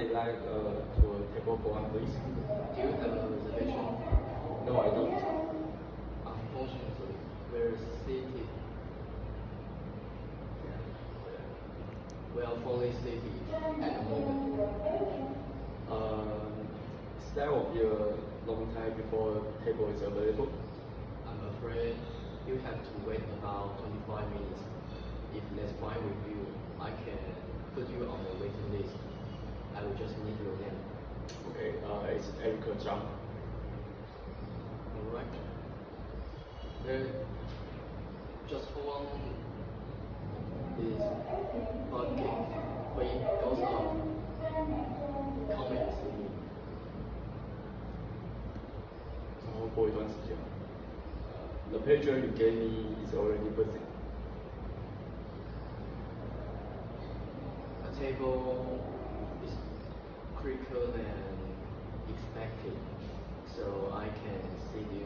like to a table for one, please? Do you have a reservation? No, I don't. Unfortunately, we're seated. We are fully seated at the moment. That will be a long time before table is available. I'm afraid you have to wait about 25 minutes. If that's fine with you, I can put you on the waiting list. I will just need your name. Okay, it's Erica Zhang. Alright. Then just hold on this bucket. When it goes up, come and see me. 然后过一段时间，the pager you gave me is already busy. A table is quicker than expected, so I can sit you